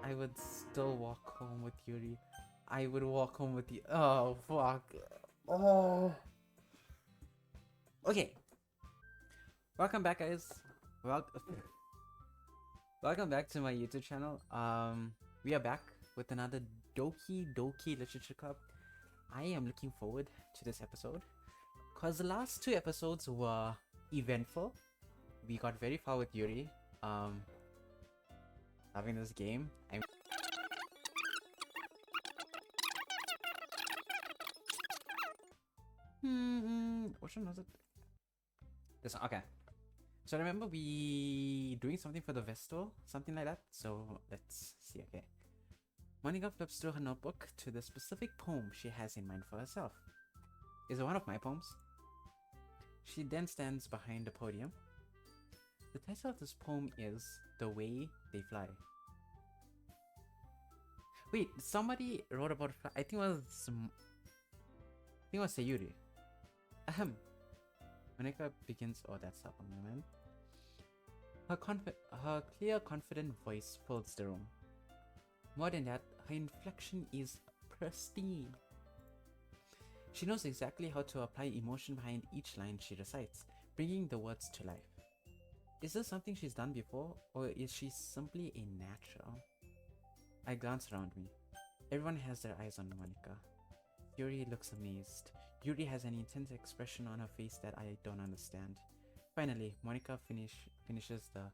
I would still walk home with Yuri. I would walk home with you. Oh, fuck. Oh. Okay. Welcome back, guys. Welcome back to my YouTube channel. We are back with another Doki Literature Club. I am looking forward to this episode because the last two episodes were eventful. We got very far with Yuri. Loving this game. Which one was it? This one. Okay. So I remember we doing something for the festival, something like that. So let's see. Okay. Monica flips through her notebook to the specific poem she has in mind for herself. Is it one of my poems? She then stands behind the podium. The title of this poem is The Way They Fly. Wait, somebody wrote about I think it was Sayori. Ahem. Monica begins. Oh, that's up on my man. Her clear, confident voice fills the room. More than that, her inflection is pristine. She knows exactly how to apply emotion behind each line she recites, bringing the words to life. Is this something she's done before, or is she simply a natural? I glance around me. Everyone has their eyes on Monica. Yuri looks amazed. Yuri has an intense expression on her face that I don't understand. Finally, Monica finishes the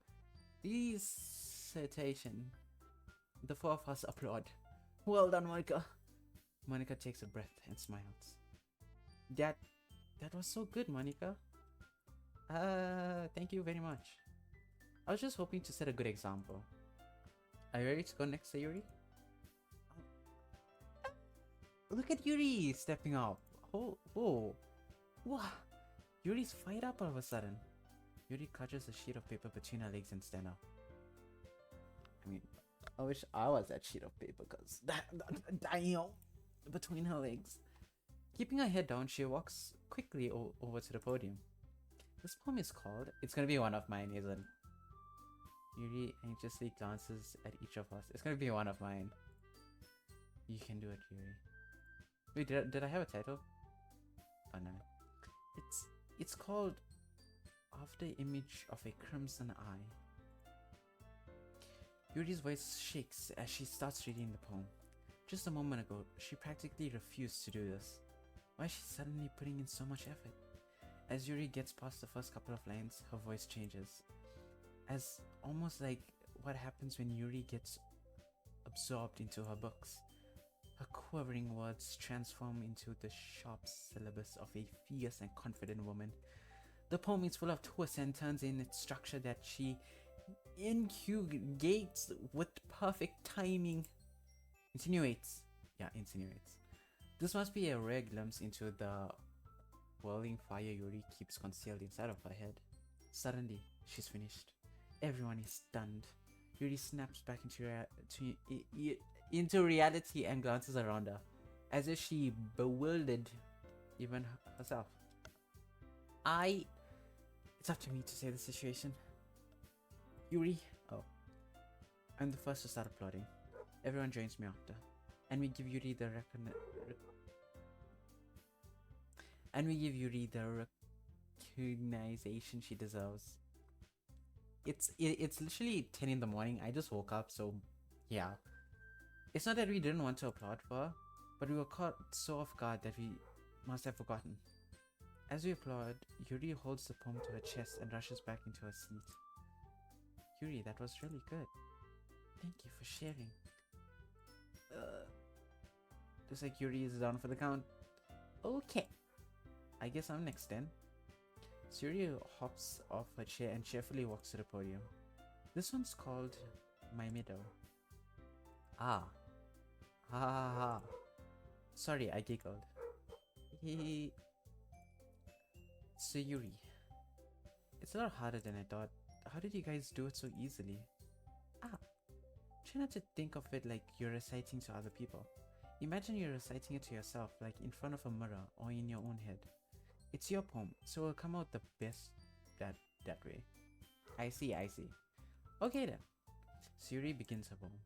dissertation. The four of us applaud. Well done, Monica. Monica takes a breath and smiles. That was so good, Monica. Thank you very much. I was just hoping to set a good example. Are you ready to go next, Sayori? Look at Yuri stepping up. Oh, whoa. Wow. Yuri's fired up all of a sudden. Yuri clutches a sheet of paper between her legs and stands up. I mean, I wish I was that sheet of paper because damn, between her legs. Keeping her head down, she walks quickly over to the podium. This poem is called. It's gonna be one of mine, isn't it? Yuri anxiously glances at each of us. It's gonna be one of mine. You can do it, Yuri. Wait, did I have a title? Oh no. It's called After Image of a Crimson Eye. Yuri's voice shakes as she starts reading the poem. Just a moment ago, she practically refused to do this. Why is she suddenly putting in so much effort? As Yuri gets past the first couple of lines, her voice changes. As almost like what happens when Yuri gets absorbed into her books. Her quivering words transform into the sharp syllabus of a fierce and confident woman. The poem is full of twists and turns in its structure that she incubates with perfect timing. Insinuates. This must be a rare glimpse into the whirling fire Yuri keeps concealed inside of her head. Suddenly, she's finished. Everyone is stunned. Yuri snaps back into reality and glances around her, as if she bewildered even herself. It's up to me to say the situation. Yuri, I'm the first to start applauding. Everyone joins me after, and we give Yuri the recognition she deserves. It's literally 10 in the morning. I just woke up, so yeah. It's not that we didn't want to applaud for her, but we were caught so off guard that we must have forgotten. As we applaud, Yuri holds the poem to her chest and rushes back into her seat. Yuri, that was really good. Thank you for sharing. Looks like Yuri is down for the count. Okay. I guess I'm next then. Yuri hops off her chair and cheerfully walks to the podium. This one's called My Meadow. Ah. Ha ha ha. Sorry, I giggled. Sayori. It's a lot harder than I thought. How did you guys do it so easily? Try not to think of it like you're reciting to other people. Imagine you're reciting it to yourself, like in front of a mirror or in your own head. It's your poem, so it'll come out the best that way. I see. Okay then. Sayori begins her poem.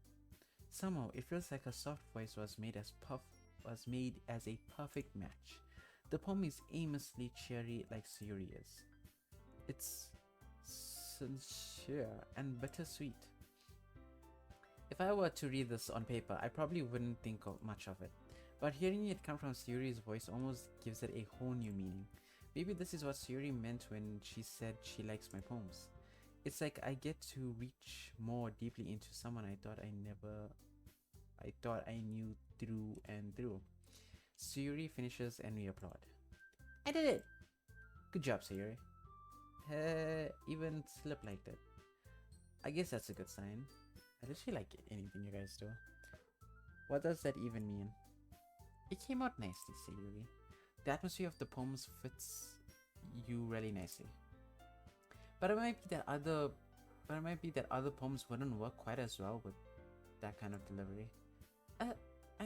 Somehow, it feels like her soft voice was made as a perfect match. The poem is aimlessly cheery like Sayori is. It's sincere and bittersweet. If I were to read this on paper, I probably wouldn't think of much of it. But hearing it come from Sayori's voice almost gives it a whole new meaning. Maybe this is what Sayori meant when she said she likes my poems. It's like I get to reach more deeply into someone I thought I knew through and through. Sayori finishes and we applaud. I did it! Good job, Sayori. Even Slip liked it. I guess that's a good sign. I literally like anything you guys do. What does that even mean? It came out nicely, Sayori. The atmosphere of the poems fits you really nicely. But it might be that other poems wouldn't work quite as well with that kind of delivery. I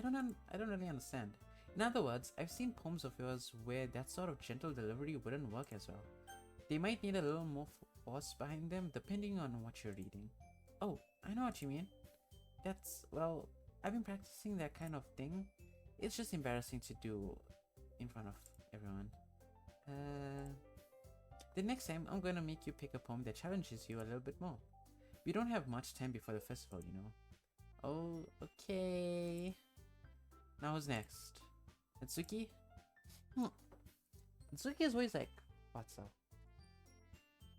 don't really understand. In other words, I've seen poems of yours where that sort of gentle delivery wouldn't work as well. They might need a little more force behind them depending on what you're reading. Oh, I know what you mean. Well, I've been practicing that kind of thing. It's just embarrassing to do in front of everyone. The next time I'm gonna make you pick a poem that challenges you a little bit more. We don't have much time before the festival, you know. Oh, okay. Now who's next? Natsuki? Natsuki is always like, what's up?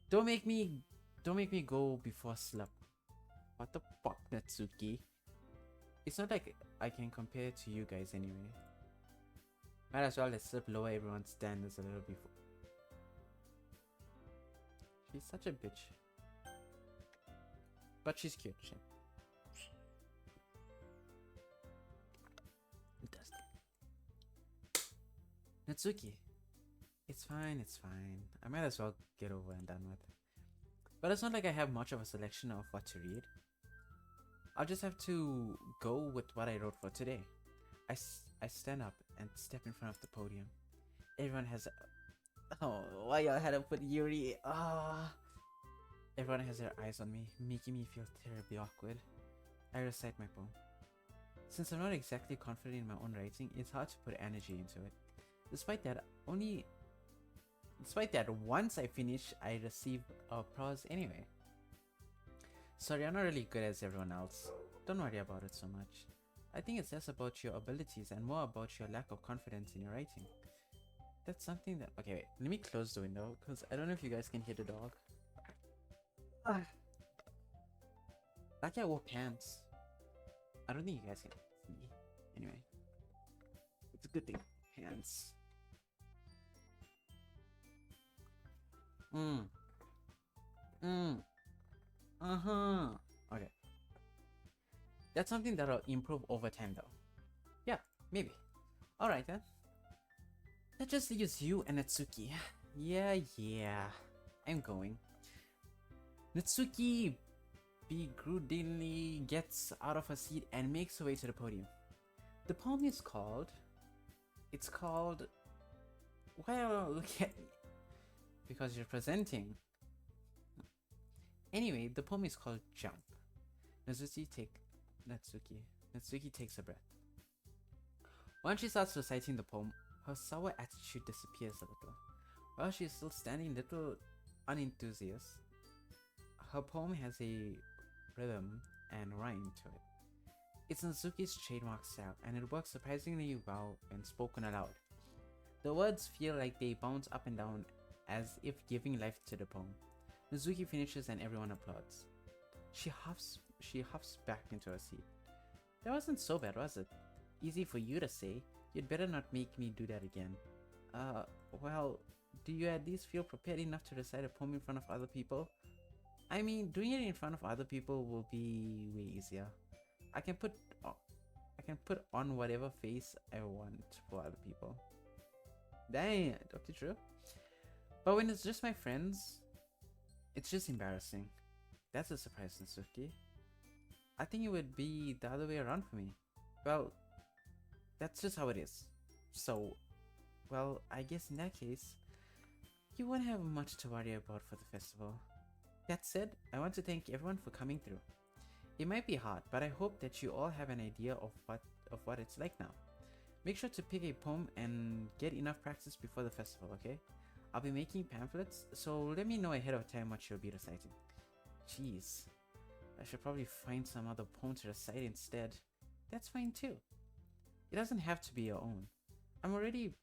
Don't make me go before Slip. What the fuck, Natsuki? It's not like I can compare to you guys anyway. Might as well let Slip lower everyone's standards a little before. She's such a bitch. But she's cute. Natsuki. It's fine. I might as well get over and done with. But it's not like I have much of a selection of what to read. I'll just have to go with what I wrote for today. I stand up and step in front of the podium. Everyone has... Oh, why y'all had to put Yuri? Everyone has their eyes on me, making me feel terribly awkward. I recite my poem. Since I'm not exactly confident in my own writing, it's hard to put energy into it. Despite that, once I finish, I receive applause anyway. Sorry, I'm not really good as everyone else. Don't worry about it so much. I think it's less about your abilities and more about your lack of confidence in your writing. That's something that... Okay, wait. Let me close the window, because I don't know if you guys can hear the dog. Like I wore pants. I don't think you guys can see. Anyway. It's a good thing. Pants. Okay. That's something that'll improve over time though. Yeah, maybe. Alright then. That just leaves you and Natsuki. Yeah. I'm going. Natsuki begrudgingly gets out of her seat and makes her way to the podium. The poem is called... It's called... Well, look at me. Because you're presenting. Anyway, the poem is called Jump. Natsuki takes a breath. Once she starts reciting the poem, her sour attitude disappears a little. While she is still standing little unenthusiastic, her poem has a rhythm and rhyme to it. It's Natsuki's trademark style, and it works surprisingly well when spoken aloud. The words feel like they bounce up and down as if giving life to the poem. Natsuki finishes and everyone applauds. She huffs back into her seat. That wasn't so bad, was it? Easy for you to say. You'd better not make me do that again. Well, do you at least feel prepared enough to recite a poem in front of other people? I mean, doing it in front of other people will be way easier. I can put on whatever face I want for other people. Dang, Dr. True. But when it's just my friends, it's just embarrassing. That's a surprise, Natsuki. I think it would be the other way around for me. Well, that's just how it is. So, well, I guess in that case, you won't have much to worry about for the festival. That said, I want to thank everyone for coming through. It might be hard, but I hope that you all have an idea of what it's like now. Make sure to pick a poem and get enough practice before the festival, okay? I'll be making pamphlets, so let me know ahead of time what you'll be reciting. Jeez, I should probably find some other poem to recite instead. That's fine too. It doesn't have to be your own. I'm already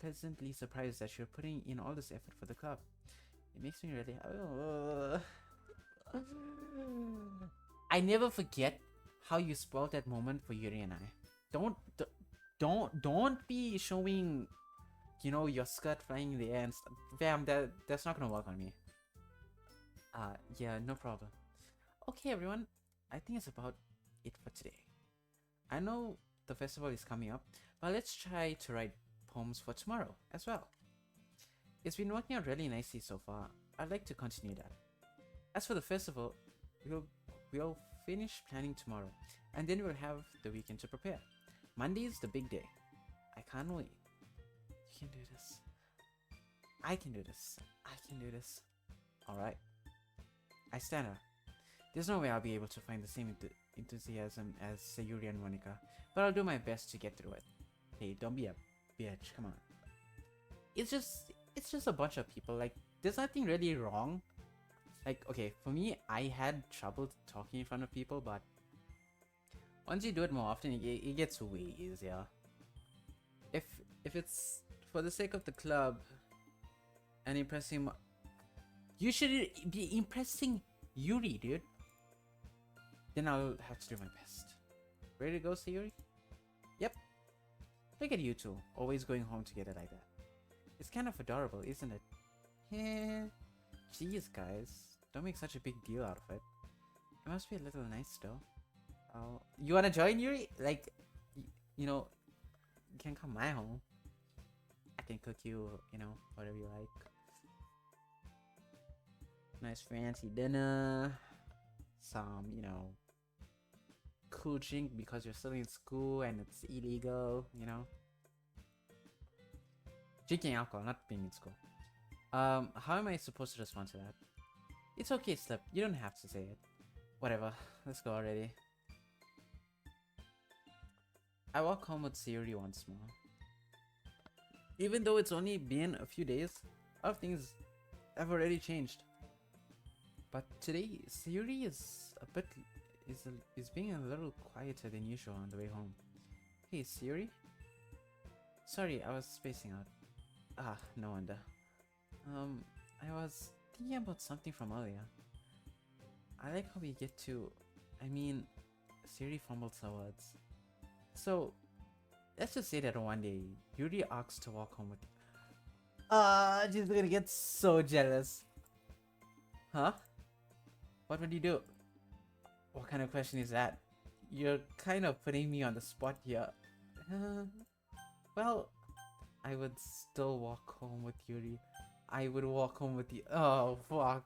pleasantly surprised that you're putting in all this effort for the club. It makes me really... I never forget how you spoiled that moment for Yuri and I. Don't be showing, you know, your skirt flying in the air and stuff. Fam, that's not gonna work on me. Yeah, no problem. Okay, everyone, I think it's about it for today. I know the festival is coming up, but let's try to write poems for tomorrow as well. It's been working out really nicely so far. I'd like to continue that. As for the festival, we'll finish planning tomorrow, and then we'll have the weekend to prepare. Monday is the big day. I can't wait. You can do this. I can do this. I can do this. Alright. I stand up. There's no way I'll be able to find the same enthusiasm as Sayori and Monica, but I'll do my best to get through it. Hey, don't be a bitch. Come on. It's just a bunch of people. Like, there's nothing really wrong. Like, okay, for me, I had trouble talking in front of people, but once you do it more often, it gets way easier. If it's for the sake of the club and impressing, you should be impressing Yuri, dude. Then I'll have to do my best. Ready to go, Sayori? Yep. Look at you two, always going home together like that. It's kind of adorable, isn't it? Yeah. Jeez, guys, don't make such a big deal out of it. It must be a little nice, though. Oh, you wanna join, Yuri? Like, you know, you can come my home. I can cook you, you know, whatever you like. Nice fancy dinner. Some, you know, cool drink because you're still in school and it's illegal, you know. Drinking alcohol, not being in school. How am I supposed to respond to that? It's okay, Slip. You don't have to say it. Whatever. Let's go already. I walk home with Sayori once more. Even though it's only been a few days, a lot of things have already changed. But today, Sayori is being a little quieter than usual on the way home. Hey, Sayori? Sorry, I was spacing out. Ah, no wonder. I was thinking about something from earlier. I like how we get to... I mean, Sayori fumbled her words. So, let's just say that one day, Yuri asks to walk home with you. She's gonna get so jealous. Huh? What would you do? What kind of question is that? You're kind of putting me on the spot here. Well, I would still walk home with Yuri. I would walk home with you. Oh, fuck.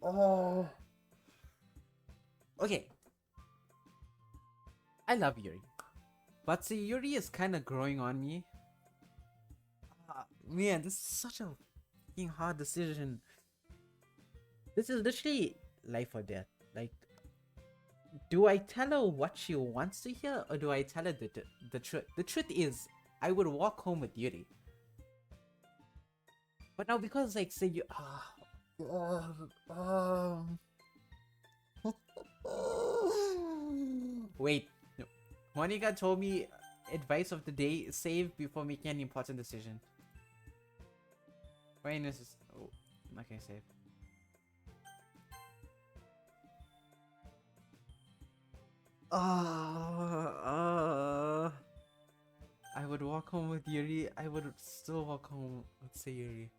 Oh. Okay. I love Yuri. But see, Yuri is kind of growing on me. Man, this is such a fucking hard decision. This is literally life or death. Like, do I tell her what she wants to hear, or do I tell her the truth? The truth is, I would walk home with Yuri. But now because, like, say you... Wait. No. Monica told me advice of the day, save before making an important decision. Wait, this is... Oh, I'm not gonna save. I would walk home with Yuri. I would still walk home with Sayori.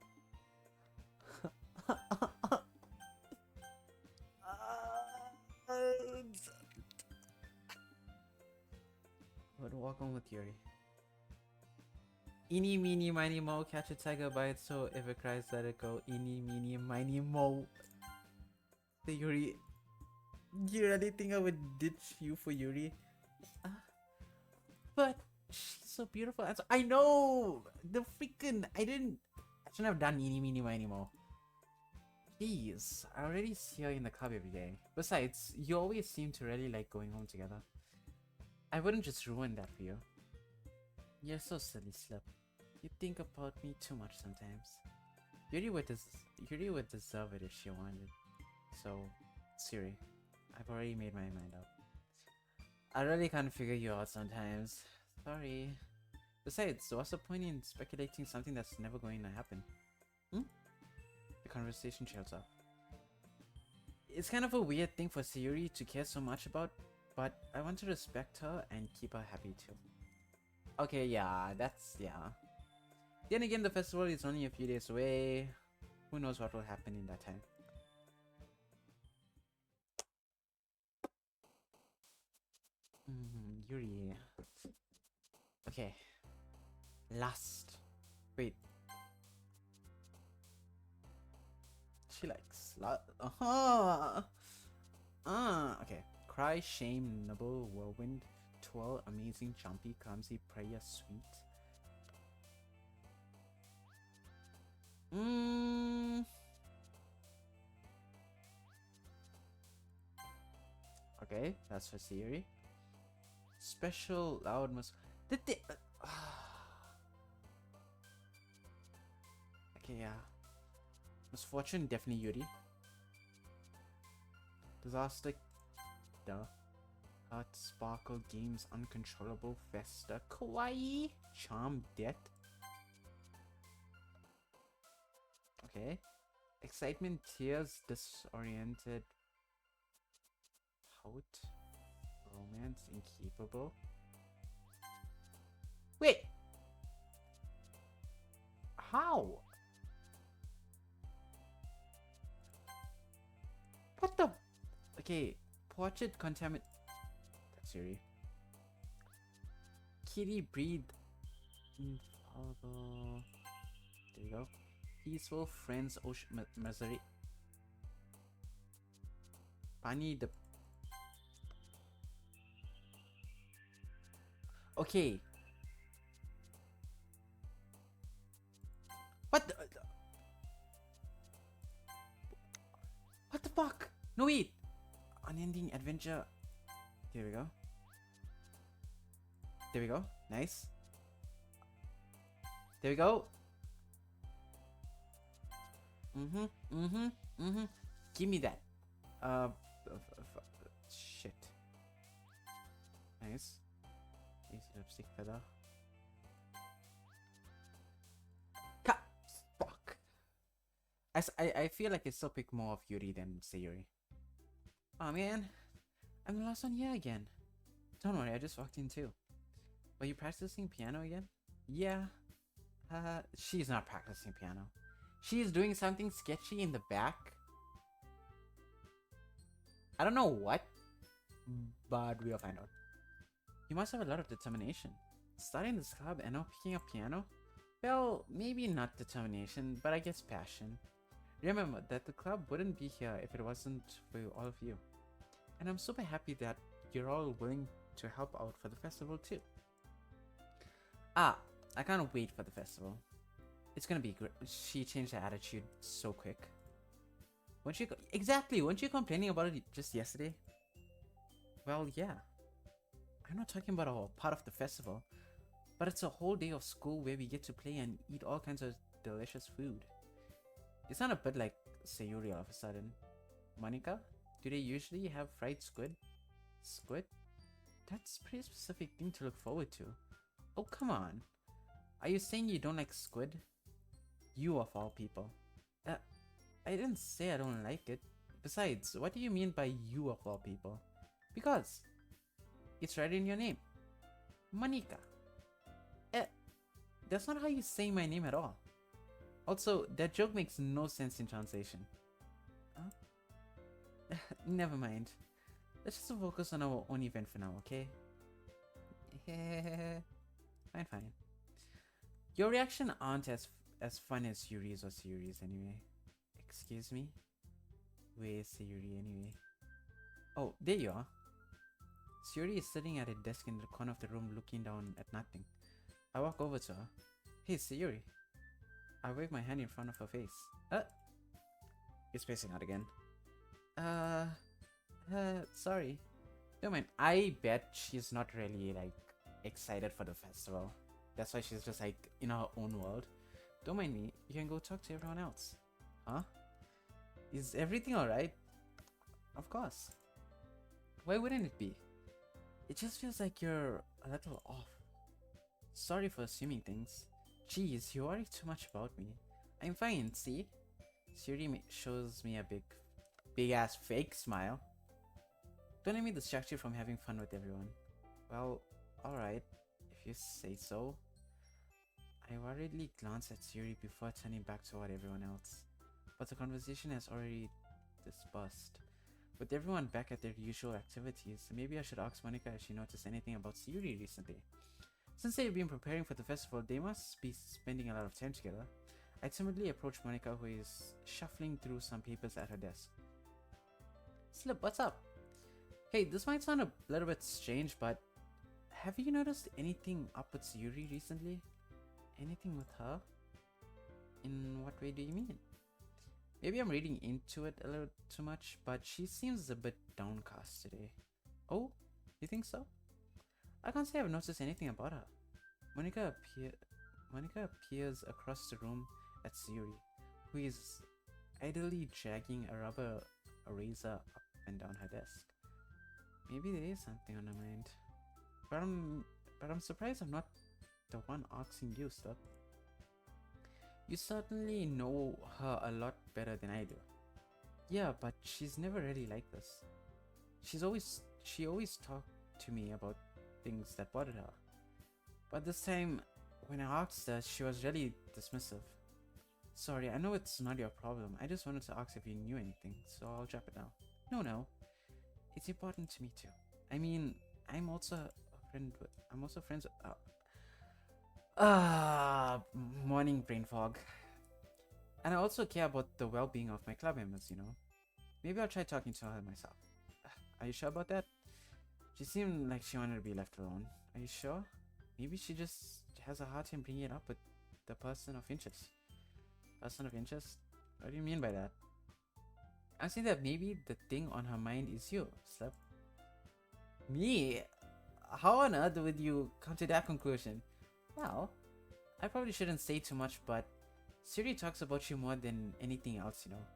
I would walk home with Yuri. Eeny, meeny, miny, mo, catch a tiger by its toe. If it cries, let it go. Eeny, meeny, miny, mo. Sayori, you really think I would ditch you for Yuri? But she's so beautiful. And so, I know! The freaking... I shouldn't have done eeny, meeny, miny, mo. Jeez, I already see her in the club every day. Besides, you always seem to really like going home together. I wouldn't just ruin that for you. You're so silly, Slip. You think about me too much sometimes. Yuri would deserve it if she wanted. So, Siri, I've already made my mind up. I really can't figure you out sometimes. Sorry. Besides, what's the point in speculating something that's never going to happen? Hmm? The conversation trails off. It's kind of a weird thing for Sayori to care so much about, but I want to respect her and keep her happy too. Okay, yeah. Then again, the festival is only a few days away. Who knows what will happen in that time. Yuri. Okay. Last. Wait. She likes. Okay. Cry, shame, nibble, whirlwind, twirl, amazing, jumpy, clumsy, prayer, sweet. Okay, that's for Siri. Special, loud, Did they? Okay, yeah. Misfortune, definitely Yuri. Disaster, duh. Heart, sparkle, games, uncontrollable, festa, kawaii, charm, death. Okay. Excitement, tears, disoriented, pout, romance, incapable. Wait! How? What the? Okay, portrait contaminate. That's Siri. Kitty breathe. There you go. Peaceful friends. Ocean misery. Pani the. Okay. What the? What the fuck? No wait. Unending adventure. There we go. There we go. Nice. There we go. Give me that. Shit. Nice. Easy lipstick feather. Fuck. I feel like I still pick more of Yuri than Sayori. Oh man, I'm the last one here again. Don't worry, I just walked in too. Were you practicing piano again? Yeah. She's not practicing piano. She's doing something sketchy in the back. I don't know what, but we'll find out. You must have a lot of determination. Starting this club and now picking up piano? Well, maybe not determination, but I guess passion. Remember that the club wouldn't be here if it wasn't for all of you. And I'm super happy that you're all willing to help out for the festival too. I can't wait for the festival. It's gonna be great. She changed her attitude so quick. Weren't you complaining about it just yesterday? Well, yeah. I'm not talking about our part of the festival, but it's a whole day of school where we get to play and eat all kinds of delicious food. It's not a bit like Sayori all of a sudden. Monica, do they usually have fried squid? Squid? That's a pretty specific thing to look forward to. Oh, come on. Are you saying you don't like squid? You of all people. I didn't say I don't like it. Besides, what do you mean by you of all people? Because it's right in your name. Monica. That's not how you say my name at all. Also, that joke makes no sense in translation. Huh? Never mind. Let's just focus on our own event for now, okay? Fine. Your reaction aren't as fun as Yuri's or Sayori's anyway. Excuse me? Where's Sayori anyway? Oh, there you are. Sayori is sitting at a desk in the corner of the room looking down at nothing. I walk over to her. Hey, Sayori. I wave my hand in front of her face. He's spacing out again. Uh, sorry. Don't mind. I bet she's not really like excited for the festival. That's why she's just like in her own world. Don't mind me. You can go talk to everyone else. Huh? Is everything alright? Of course. Why wouldn't it be? It just feels like you're a little off. Sorry for assuming things. Jeez, you worry too much about me. I'm fine, see? Sayori shows me a big ass fake smile. Don't let me distract you from having fun with everyone. Well, alright, if you say so. I worriedly glance at Sayori before turning back toward everyone else. But the conversation has already dispersed. With everyone back at their usual activities, maybe I should ask Monica if she noticed anything about Sayori recently. Since they've been preparing for the festival, they must be spending a lot of time together. I timidly approach Monica, who is shuffling through some papers at her desk. Slip, what's up? Hey, this might sound a little bit strange, but have you noticed anything up with Sayori recently? Anything with her? In what way do you mean? Maybe I'm reading into it a little too much, but she seems a bit downcast today. Oh, you think so? I can't say I've noticed anything about her. Monica appears across the room at Sayori, who is idly dragging a rubber eraser up and down her desk. Maybe there is something on her mind. But I'm surprised I'm not the one asking you stuff. You certainly know her a lot better than I do. Yeah, but she's never really like this. She always talked to me about things that bothered her. But this time, when I asked her, she was really dismissive. Sorry, I know it's not your problem. I just wanted to ask if you knew anything, so I'll drop it now. No. It's important to me too. I mean, I'm also friends with... morning brain fog. And I also care about the well-being of my club members, you know. Maybe I'll try talking to her myself. Are you sure about that? She seemed like she wanted to be left alone. Are you sure? Maybe she just has a hard time bringing it up with the person of interest. Person of interest? What do you mean by that? I'm saying that maybe the thing on her mind is you, Slip. Me? How on earth would you come to that conclusion? Well, I probably shouldn't say too much, but Siri talks about you more than anything else, you know.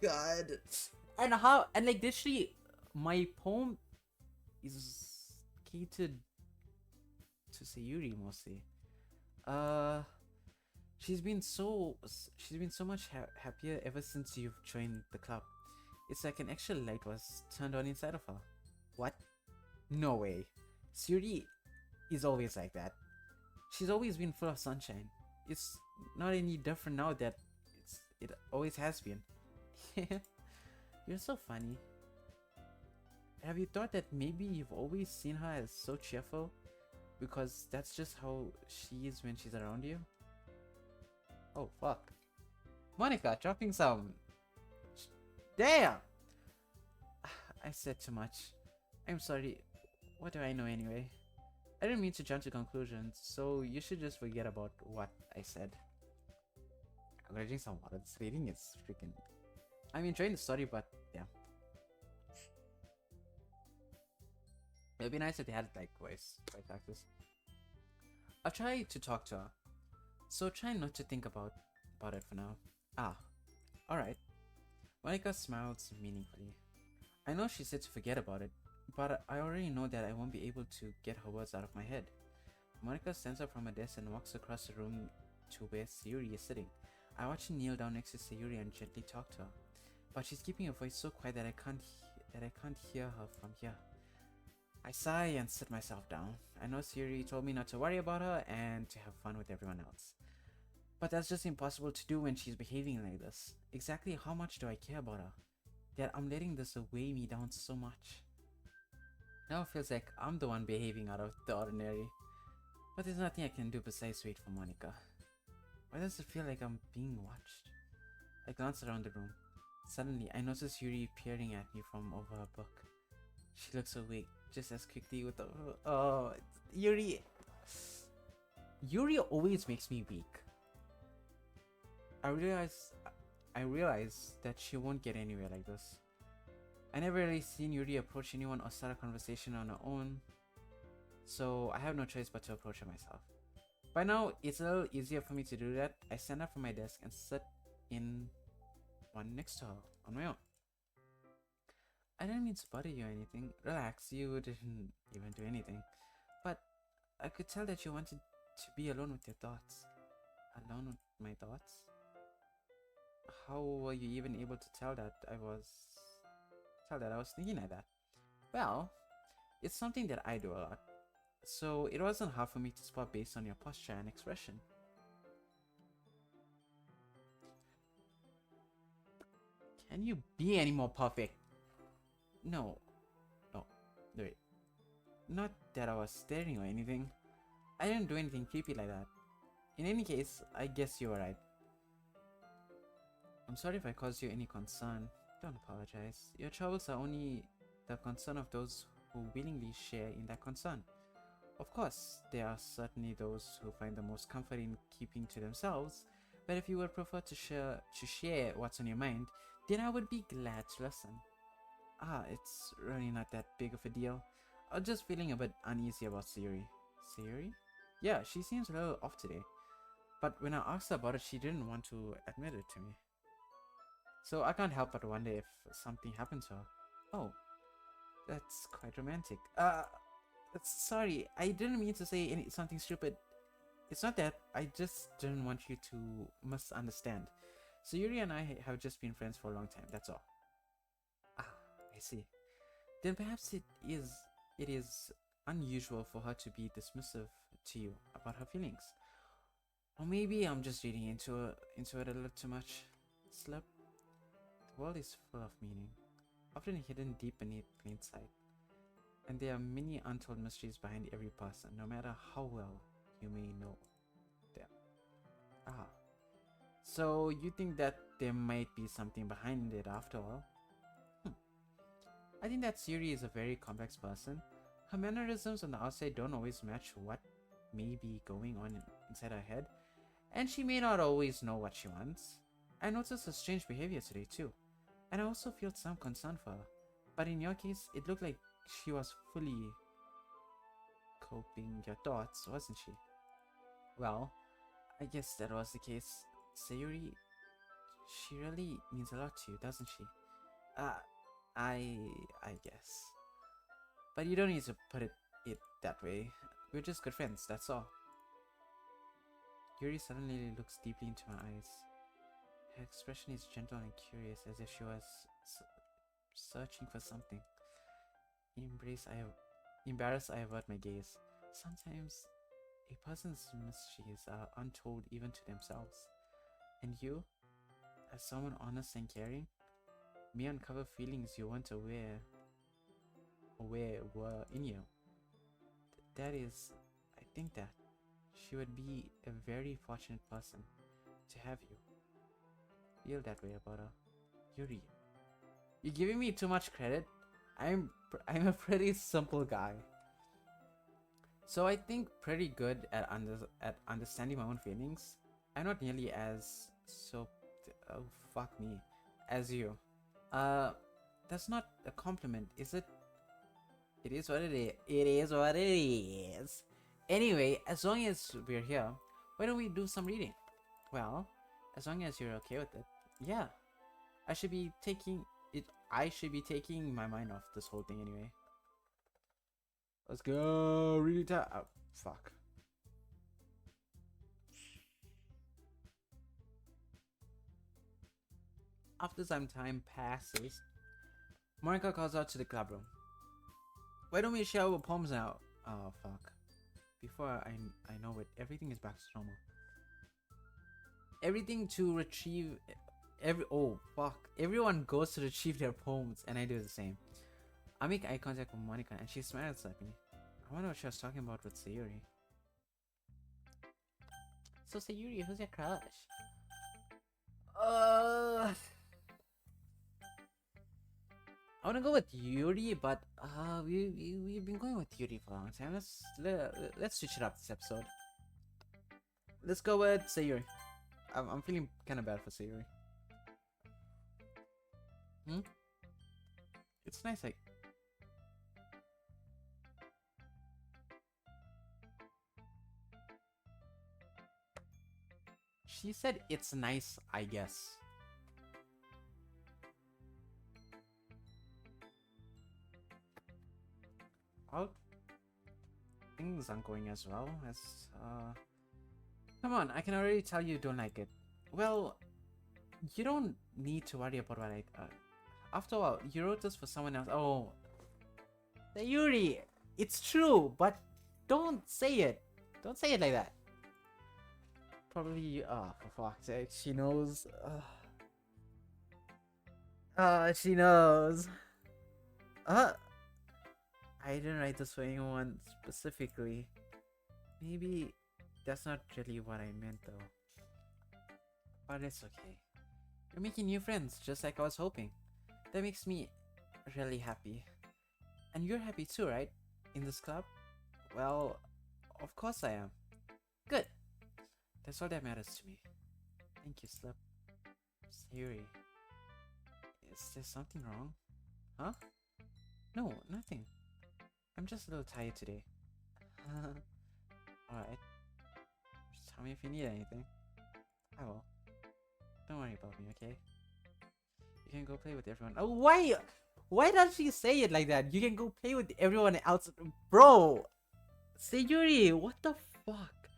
God. And like literally, my poem is catered to Sayuri mostly. She's been so much happier ever since you've joined the club. It's like an extra light was turned on inside of her. What? No way. Sayuri is always like that. She's always been full of sunshine. It's not any different now that it always has been. You're so funny. Have you thought that maybe you've always seen her as so cheerful? Because that's just how she is when she's around you? Oh fuck. Monica, dropping some... Damn! I said too much. I'm sorry. What do I know anyway? I didn't mean to jump to conclusions, so you should just forget about what I said. I'm gonna drink some water. This reading is freaking... I'm enjoying the story, but yeah. It'd be nice if they had like voice actors. I'll try to talk to her, so try not to think about it for now. Alright. Monica smiles meaningfully. I know she said to forget about it, but I already know that I won't be able to get her words out of my head. Monica stands up from her desk and walks across the room to where Sayori is sitting. I watch her kneel down next to Sayori and gently talk to her, but she's keeping her voice so quiet that I can't hear her from here. I sigh and sit myself down. I know Sayori told me not to worry about her and to have fun with everyone else. But that's just impossible to do when she's behaving like this. Exactly how much do I care about her? That I'm letting this weigh me down so much. Now it feels like I'm the one behaving out of the ordinary. But there's nothing I can do besides wait for Monica. Why does it feel like I'm being watched? I glance around the room. Suddenly, I notice Yuri peering at me from over her book. She looks awake just as quickly with the... Oh, Yuri... Yuri always makes me weak. I realize I realized that she won't get anywhere like this. I never really seen Yuri approach anyone or start a conversation on her own, so I have no choice but to approach her myself. By now, it's a little easier for me to do that. I stand up from my desk and sit in one next to her on my own. I didn't mean to bother you or anything. Relax, you didn't even do anything. But I could tell that you wanted to be alone with your thoughts. Alone with my thoughts? How were you even able to tell that I was thinking like that? Well, it's something that I do a lot. So it wasn't hard for me to spot based on your posture and expression. Can you be any more perfect? No. No. Wait. Not that I was staring or anything. I didn't do anything creepy like that. In any case, I guess you were right. I'm sorry if I caused you any concern. Don't apologize. Your troubles are only the concern of those who willingly share in that concern. Of course, there are certainly those who find the most comfort in keeping to themselves, but if you would prefer to share what's on your mind, then I would be glad to listen. It's really not that big of a deal. I was just feeling a bit uneasy about Sayori. Sayori? Yeah, she seems a little off today. But when I asked her about it, she didn't want to admit it to me. So I can't help but wonder if something happened to her. Oh, that's quite romantic. Sorry, I didn't mean to say something stupid. It's not that, I just didn't want you to misunderstand. Sayori and I have just been friends for a long time, that's all. I see. Then perhaps it is unusual for her to be dismissive to you about her feelings. Or maybe I'm just reading into it a little too much. Slip. The world is full of meaning, often hidden deep beneath plain sight. And there are many untold mysteries behind every person, no matter how well you may know them. So you think that there might be something behind it after all? I think that Sayori is a very complex person. Her mannerisms on the outside don't always match what may be going on inside her head, and she may not always know what she wants. I noticed her strange behavior today too, and I also feel some concern for her. But in your case, it looked like she was fully coping your thoughts, wasn't she? Well, I guess that was the case. Sayori, she really means a lot to you, doesn't she? I guess. But you don't need to put it that way. We're just good friends, that's all. Yuri suddenly looks deeply into my eyes. Her expression is gentle and curious, as if she was searching for something. Embarrassed, I avert my gaze. Sometimes a person's mysteries are untold even to themselves. And you, as someone honest and caring, may uncover feelings you weren't aware were in you. That is, I think that she would be a very fortunate person to have you. Feel that way about her. Yuri, you're giving me too much credit. I'm a pretty simple guy. So I think pretty good at understanding my own feelings. I'm not nearly as as you. That's not a compliment, is it? It is what it is. It is what it is. Anyway, as long as we're here, why don't we do some reading? Well, as long as you're okay with it. Yeah. I should be taking my mind off this whole thing anyway. Let's go. Reading time. Oh, fuck. After some time passes, Monica calls out to the club room. Why don't we share our poems now? Oh, fuck. Before I know it, everything is back to normal. Everything to retrieve... Oh, fuck. Everyone goes to retrieve their poems, and I do the same. I make eye contact with Monica, and she smiles at me. I wonder what she was talking about with Sayori. So, Sayori, who's your crush? I wanna go with Yuri, but we've been going with Yuri for a long time. Let's switch it up this episode. Let's go with Sayori. I'm feeling kind of bad for Sayori. Hmm? It's nice, like... She said it's nice, I guess. How things aren't going as well as, Come on, I can already tell you don't like it. Well, you don't need to worry about what I... after all, you wrote this for someone else. Oh, Sayori, it's true, but don't say it. Don't say it like that. Probably, for fuck's sake, she knows. She knows. I didn't write this for anyone specifically. Maybe that's not really what I meant though. But it's okay. You're making new friends, just like I was hoping. That makes me really happy. And you're happy too, right? In this club? Well, of course I am. Good. That's all that matters to me. Thank you, Slip. Sayori. Is there something wrong? Huh? No, nothing. I'm just a little tired today. Alright. Just tell me if you need anything. I will. Don't worry about me, okay? You can go play with everyone. Oh, why? Why does she say it like that? You can go play with everyone else. Bro! Sayori, what the fuck?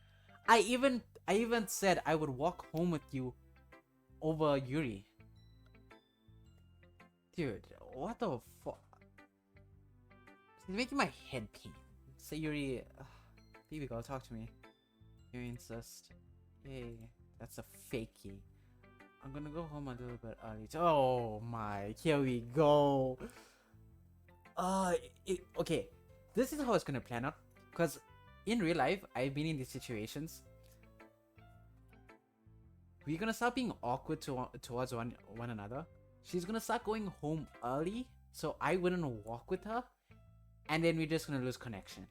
I even said I would walk home with you over Yuri. Dude, what the fuck? It's making my head pain. Sayori, baby girl, talk to me. You insist. Yay, that's a fakie. I'm gonna go home a little bit early. Oh my, here we go. Okay, this is how it's gonna plan out. Because in real life, I've been in these situations. We're gonna start being awkward towards one another. She's gonna start going home early, so I wouldn't walk with her. And then we're just gonna lose connection.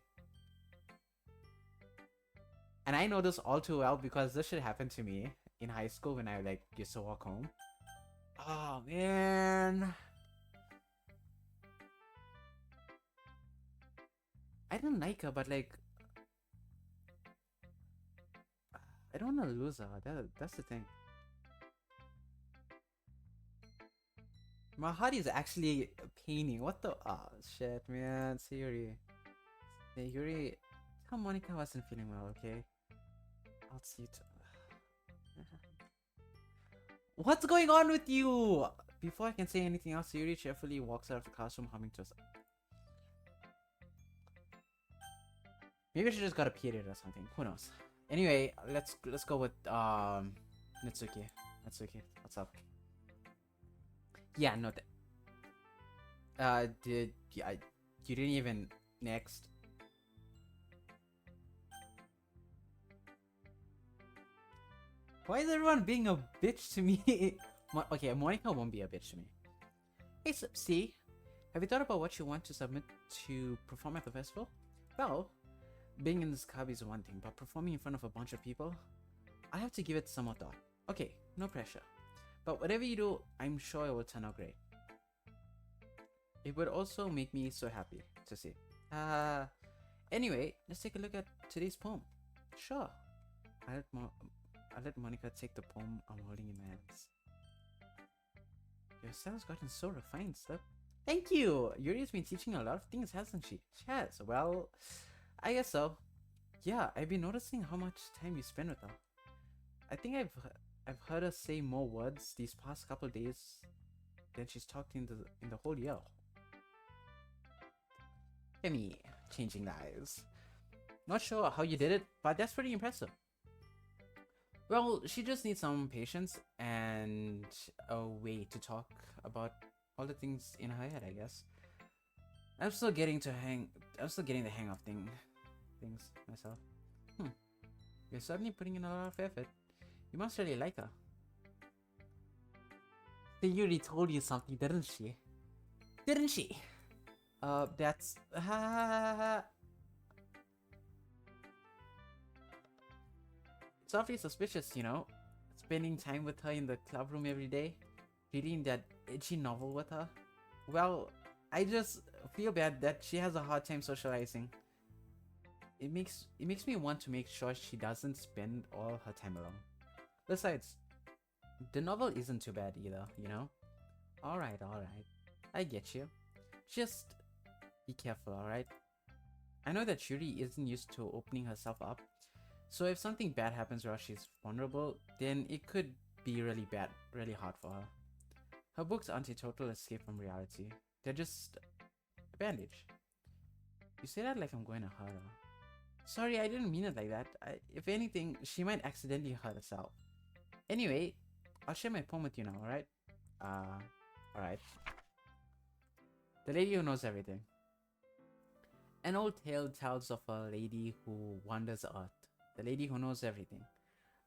And I know this all too well because this shit happened to me in high school when I used to walk home. Oh man. I didn't like her, but I don't wanna lose her. That's the thing. My heart is actually paining. What the shit, man. Sayori. Sayori, tell Monica I wasn't feeling well, okay? I'll see you What's going on with you? Before I can say anything else, Sayori cheerfully walks out of the classroom humming to us. Maybe she just got a period or something. Who knows? Anyway, let's go with Natsuki. Natsuki, what's up? Yeah, no. You didn't even next. Why is everyone being a bitch to me? Okay, Monica won't be a bitch to me. Hey, see, have you thought about what you want to submit to perform at the festival? Well, being in this club is one thing, but performing in front of a bunch of people, I have to give it some more thought. Okay, no pressure. But whatever you do, I'm sure it will turn out great. It would also make me so happy to see. Anyway, let's take a look at today's poem. Sure. I'll let Monica take the poem I'm holding in my hands. Your style's gotten so refined, Slip. Thank you! Yuri's been teaching a lot of things, hasn't she? She has. Well, I guess so. Yeah, I've been noticing how much time you spend with her. I think I've heard her say more words these past couple days than she's talked in the whole year. Look at me, changing lives. Not sure how you did it, but that's pretty impressive. Well, she just needs some patience and a way to talk about all the things in her head, I guess. I'm still getting the hang of things myself. You're certainly putting in a lot of effort. You must really like her. They already told you something, didn't she? Didn't she? That's... It's awfully suspicious, you know? Spending time with her in the club room every day. Reading that itchy novel with her? Well, I just feel bad that she has a hard time socializing. It makes me want to make sure she doesn't spend all her time alone. Besides, the novel isn't too bad either, you know? Alright, alright. I get you. Just be careful, alright? I know that Yuri isn't used to opening herself up, so if something bad happens while she's vulnerable, then it could be really bad, really hard for her. Her books aren't a total escape from reality. They're just a bandage. You say that like I'm going to hurt her. Sorry, I didn't mean it like that. If anything, she might accidentally hurt herself. Anyway, I'll share my poem with you now, alright? Alright. The Lady Who Knows Everything. An old tale tells of a lady who wanders earth. The lady who knows everything.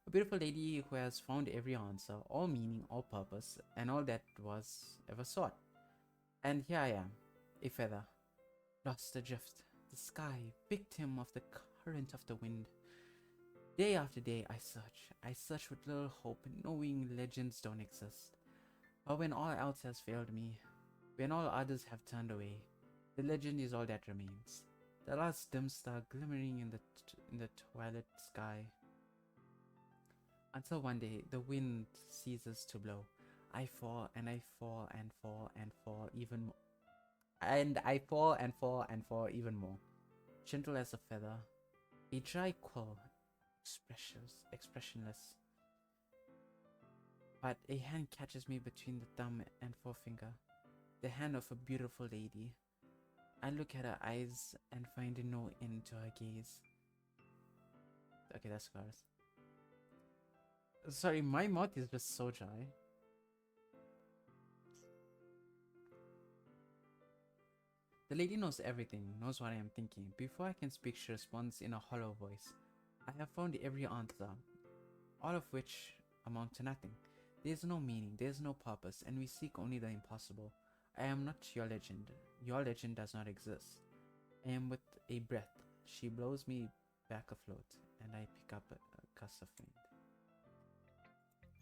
A beautiful lady who has found every answer, all meaning, all purpose, and all that was ever sought. And here I am, a feather, lost adrift, the sky, victim of the current of the wind. Day after day I search with little hope, knowing legends don't exist. But when all else has failed me, when all others have turned away, the legend is all that remains. The last dim star glimmering in the twilight sky. Until one day, the wind ceases to blow. I fall and I fall and fall and fall even more. And I fall and fall and fall even more. Gentle as a feather, a dry quill, expressionless. But a hand catches me between the thumb and forefinger, the hand of a beautiful lady. I look at her eyes and find no end to her gaze. Okay, that's scars. Sorry, my mouth is just so dry. The lady knows everything, knows what I am thinking. Before I can speak, she responds in a hollow voice. I have found every answer, all of which amount to nothing. There is no meaning, there is no purpose, and we seek only the impossible. I am not your legend. Your legend does not exist. I am with a breath. She blows me back afloat, and I pick up a gust of wind.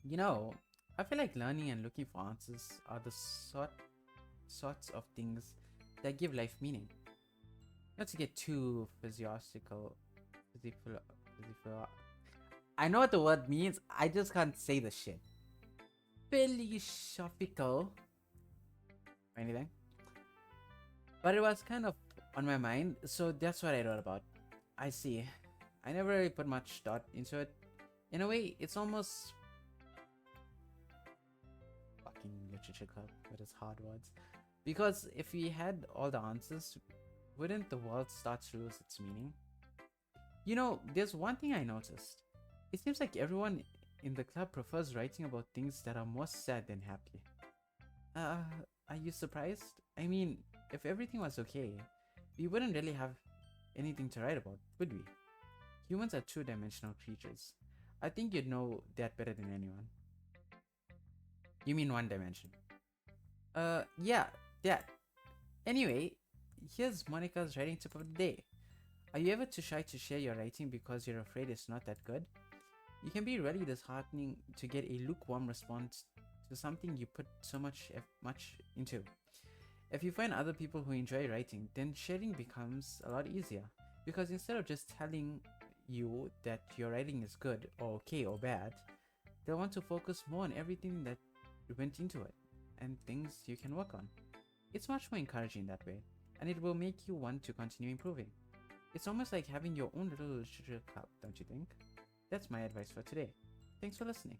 You know, I feel like learning and looking for answers are the sorts of things that give life meaning. Not to get too physiological. I know what the word means, I just can't say the shit. Philosophical. Anything. But it was kind of on my mind, so that's what I wrote about. I see. I never really put much thought into it. In a way, it's almost fucking literature club with its hard words. Because if we had all the answers, wouldn't the world start to lose its meaning? You know, there's one thing I noticed. It seems like everyone in the club prefers writing about things that are more sad than happy. Are you surprised? I mean, if everything was okay, we wouldn't really have anything to write about, would we? Humans are two-dimensional creatures. I think you'd know that better than anyone. You mean one dimension? Yeah, that. Anyway, here's Monica's writing tip of the day. Are you ever too shy to share your writing because you're afraid it's not that good? You can be really disheartening to get a lukewarm response to something you put so much into. If you find other people who enjoy writing, then sharing becomes a lot easier. Because instead of just telling you that your writing is good or okay or bad, they'll want to focus more on everything that went into it and things you can work on. It's much more encouraging that way, and it will make you want to continue improving. It's almost like having your own little literature club, don't you think? That's my advice for today. Thanks for listening.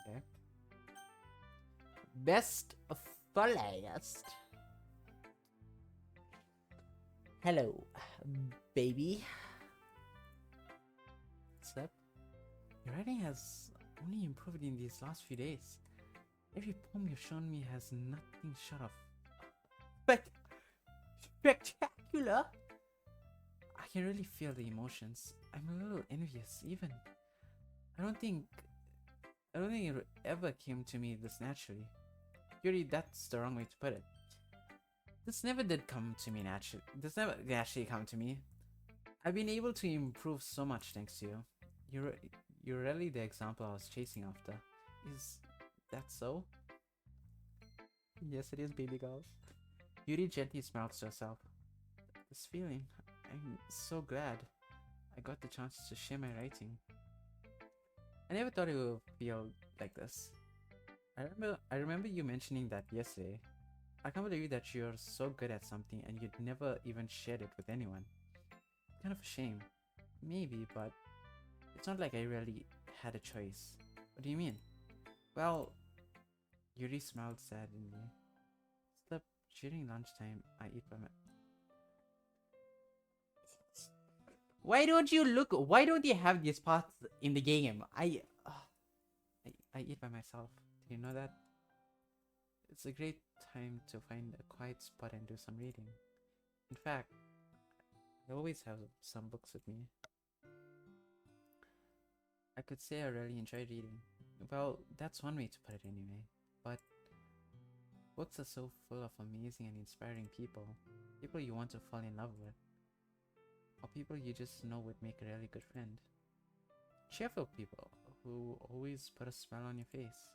Okay. Best for last. Hello, baby. What's up? Your writing has only improved in these last few days. Every poem you've shown me has nothing short of spectacular. I can really feel the emotions. I'm a little envious, even. I don't think it ever came to me this naturally. Yuri, that's the wrong way to put it. This never did come to me naturally. This never actually come to me. I've been able to improve so much thanks to you. You're really the example I was chasing after. That's so? Yes, it is, baby girl. Yuri gently smiles to herself. This feeling, I'm so glad I got the chance to share my writing. I never thought it would feel like this. I remember you mentioning that yesterday. I can't believe that you're so good at something and you'd never even shared it with anyone. Kind of a shame. Maybe, but it's not like I really had a choice. What do you mean? Well, Yuri smiled sadly. Slip, during lunchtime, I eat by my... Why don't you have these parts in the game? I eat by myself. Did you know that? It's a great time to find a quiet spot and do some reading. In fact, I always have some books with me. I could say I really enjoy reading. Well, that's one way to put it anyway. But books are so full of amazing and inspiring people. People you want to fall in love with. Or people you just know would make a really good friend. Cheerful people who always put a smile on your face.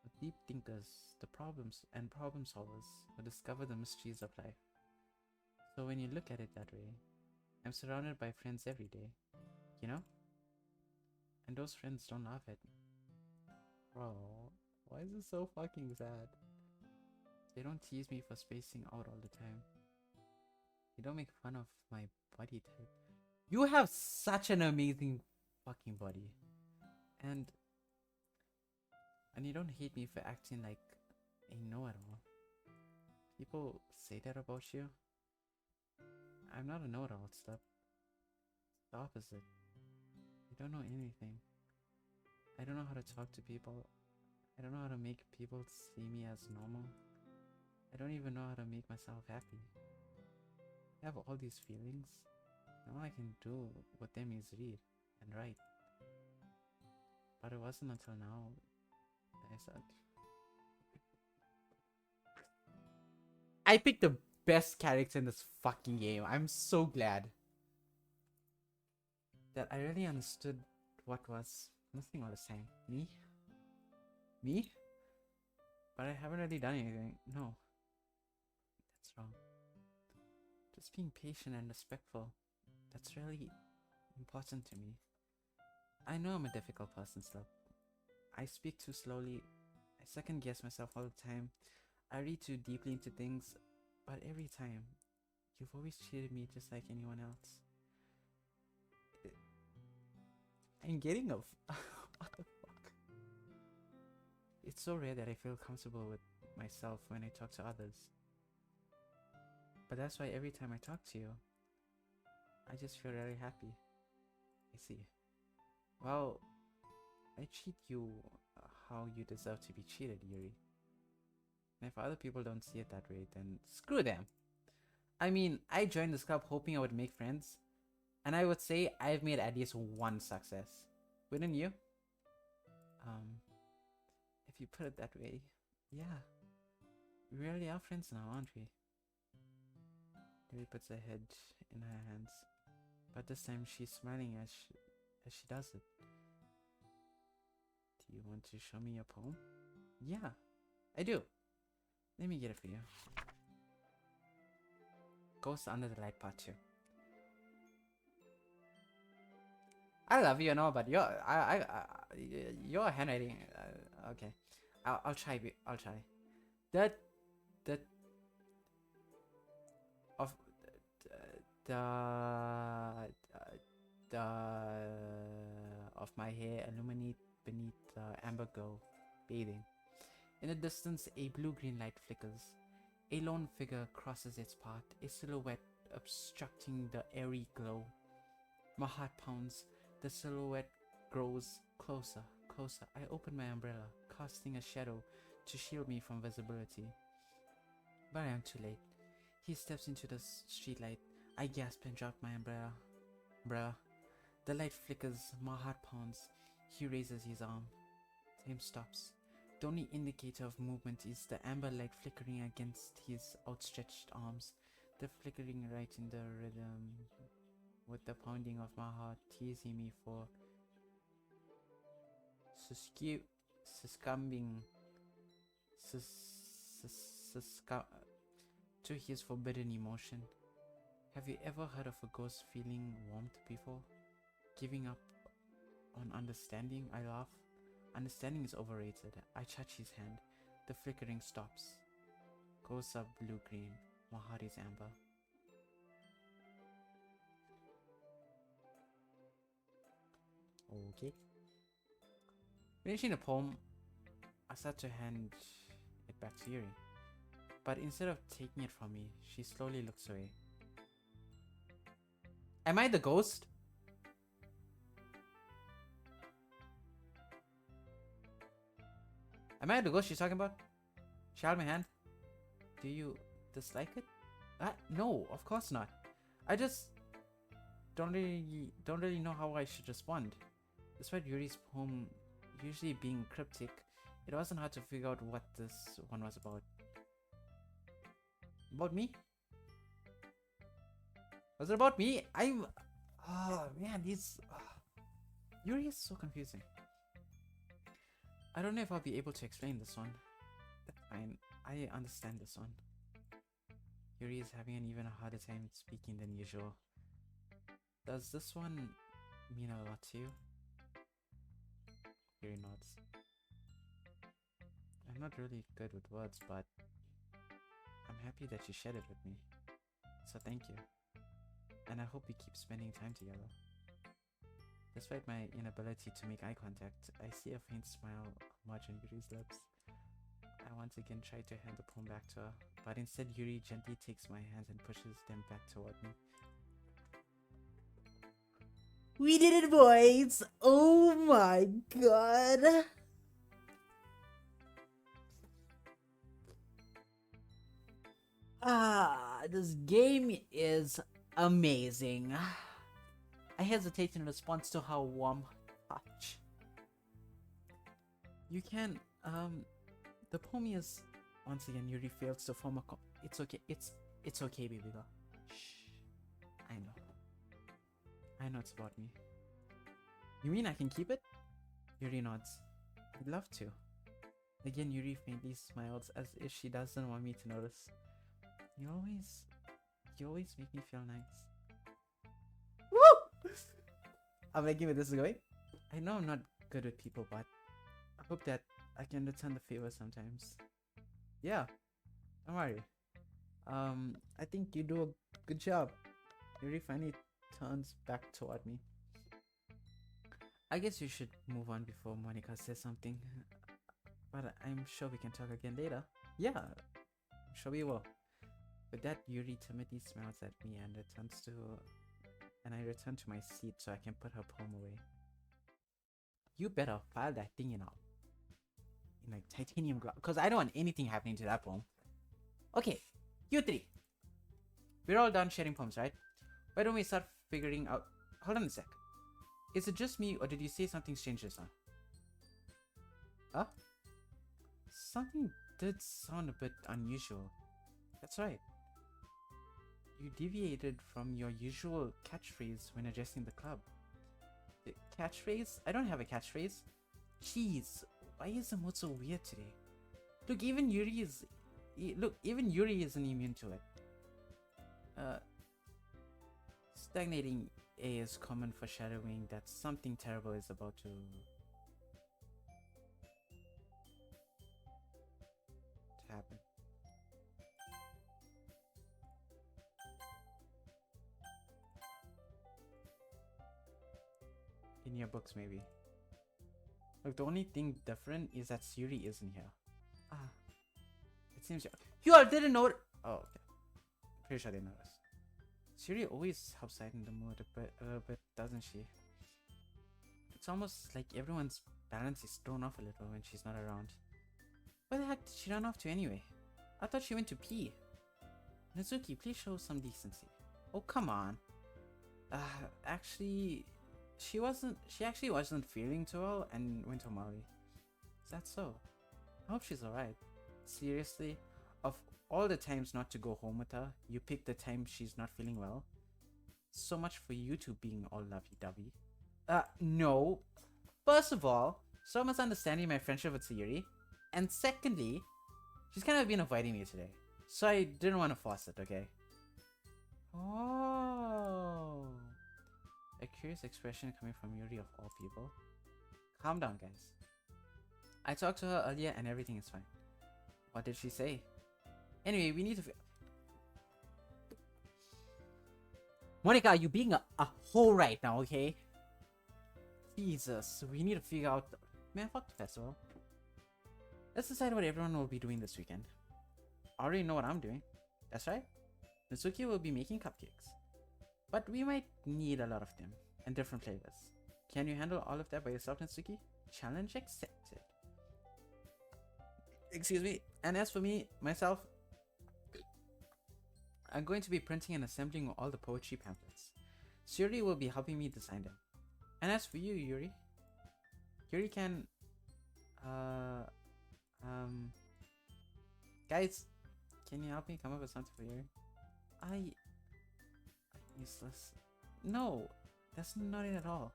The deep thinkers, the problem solvers who discover the mysteries of life. So when you look at it that way, I'm surrounded by friends every day, you know? And those friends don't laugh at me. Bro, why is it so fucking sad? They don't tease me for spacing out all the time. They don't make fun of my body type. You have such an amazing fucking body. And you don't hate me for acting like a know-it-all. People say that about you. I'm not a know-it-all, Slip. It's the opposite. I don't know anything. I don't know how to talk to people. I don't know how to make people see me as normal. I don't even know how to make myself happy. I have all these feelings, and all I can do with them is read and write. But it wasn't until now that I said, I picked the best character in this fucking game. I'm so glad that I really understood what was missing all this time. Me? Me? But I haven't really done anything. No. That's wrong. Just being patient and respectful. That's really important to me. I know I'm a difficult person, Slip. I speak too slowly. I second guess myself all the time. I read too deeply into things. But every time, you've always treated me just like anyone else. I'm getting a... what the fuck? It's so rare that I feel comfortable with myself when I talk to others. But that's why every time I talk to you, I just feel really happy. I see. Well, I treat you how you deserve to be treated, Yuri. And if other people don't see it that way, then screw them. I mean, I joined this club hoping I would make friends. And I would say I've made at least one success. Wouldn't you? If you put it that way, yeah. We really are friends now, aren't we? Yuri puts her head in her hands. But this time she's smiling as she does it. Do you want to show me your poem? Yeah, I do. Let me get it for you. Ghost Under the Light Part 2. I love you and all, but your handwriting. Okay, I'll try. I'll try. The of the of my hair illuminate beneath the amber glow, bathing. In the distance, a blue-green light flickers. A lone figure crosses its path, a silhouette obstructing the airy glow. My heart pounds. The silhouette grows closer, closer. I open my umbrella, casting a shadow to shield me from visibility. But I am too late. He steps into the streetlight. I gasp and drop my umbrella. Bruh. The light flickers, my heart pounds. He raises his arm. Time stops. The only indicator of movement is the amber light flickering against his outstretched arms. The flickering right in the rhythm with the pounding of my heart teasing me for Suskew. succumbing succumb to his forbidden emotion. Have you ever heard of a ghost feeling warmth before? Giving up on understanding? I laugh. Understanding is overrated. I touch his hand. The flickering stops. Ghosts are blue-green. My heart is amber. Okay. Finishing the poem, I start to hand it back to Yuri. But instead of taking it from me, she slowly looks away. Am I the ghost? Am I the ghost she's talking about? She held my hand. Do you dislike it? No, of course not. I just don't really know how I should respond. Despite Yuri's poem usually being cryptic, it wasn't hard to figure out what this one was about. About me? Was it about me? Oh man, Yuri is so confusing. I don't know if I'll be able to explain this one. That's fine. I understand this one. Yuri is having an even harder time speaking than usual. Does this one mean a lot to you? Yuri nods. I'm not really good with words, but I'm happy that you shared it with me. So thank you. And I hope we keep spending time together. Despite my inability to make eye contact, I see a faint smile emerge on Yuri's lips. I once again try to hand the poem back to her, but instead Yuri gently takes my hands and pushes them back toward me. We did it, boys! Oh my god! This game is amazing. I hesitate in response to her warm touch. You can, the poem is, once again, Yuri fails to form a it's okay, it's okay, baby girl. Shh. I know it's about me. You mean I can keep it? Yuri nods. I'd love to. Again, Yuri faintly smiles as if she doesn't want me to notice. You always make me feel nice. Woo! I'm liking where this is going. I know I'm not good with people, but I hope that I can return the favor sometimes. Yeah, don't worry. I think you do a good job. Yuri finally turns back toward me. I guess you should move on before Monica says something. But I'm sure we can talk again later. Yeah, I'm sure we will. With that, Yuri timidly smiles at me and I return to my seat so I can put her poem away. You better file that thing in like titanium glass, because I don't want anything happening to that poem. Okay, you three. We're all done sharing poems, right? Why don't we start figuring out... Hold on a sec. Is it just me or did you say something strange just now? Huh? Something did sound a bit unusual. That's right. You deviated from your usual catchphrase when addressing the club. The catchphrase? I don't have a catchphrase. Jeez, why is the mood so weird today? Look, even Yuri isn't immune to it. Stagnating A is common foreshadowing that something terrible is about to happen. In your books, maybe. Look, the only thing different is that Sayori isn't here. It seems you all didn't know it. Oh, okay. Pretty sure they noticed. Sayori always helps lighten the mood a bit, doesn't she? It's almost like everyone's balance is thrown off a little when she's not around. Where the heck did she run off to anyway? I thought she went to pee. Nizuki, please show some decency. Oh, come on. Actually, she actually wasn't feeling too well and went to Mali. Is that so? I hope she's alright. Seriously? Of all the times not to go home with her, you picked the time she's not feeling well? So much for you two being all lovey-dovey. No. First of all, so misunderstanding my friendship with Sayori. And secondly, she's kind of been avoiding me today. So I didn't want to force it, okay? Oh. A curious expression coming from Yuri of all people. Calm down, guys. I talked to her earlier and everything is fine. What did she say? Anyway, we need to... Monica, are you being a hoe right now, okay? Jesus, we need to figure out... Man, fuck the festival. Let's decide what everyone will be doing this weekend. I already know what I'm doing. That's right. Natsuki will be making cupcakes. But we might need a lot of them, and different flavors. Can you handle all of that by yourself, Natsuki? Challenge accepted. Excuse me. And as for me, myself, I'm going to be printing and assembling all the poetry pamphlets. Sayori will be helping me design them. And as for you, Yuri, Yuri can, guys, can you help me come up with something for Yuri? I'm useless. No, that's not it at all.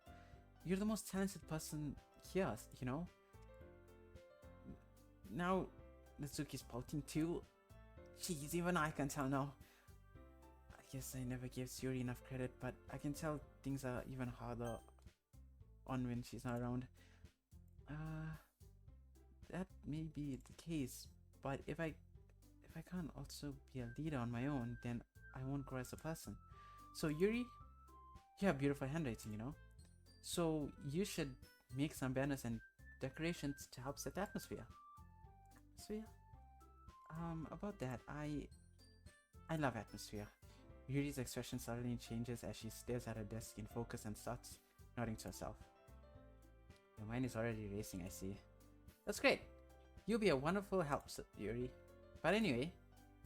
You're the most talented person here, you know? Now, Natsuki's pouting too. Jeez, even I can tell now. I guess I never gave Sayori enough credit, but I can tell things are even harder on when she's not around. That may be the case, but if I can't also be a leader on my own, then I won't grow as a person. So Yuri, you have beautiful handwriting, you know? So you should make some banners and decorations to help set the atmosphere. Atmosphere? About that, I love atmosphere. Yuri's expression suddenly changes as she stares at her desk in focus and starts nodding to herself. Your mind is already racing, I see. That's great. You'll be a wonderful help, Yuri. But anyway,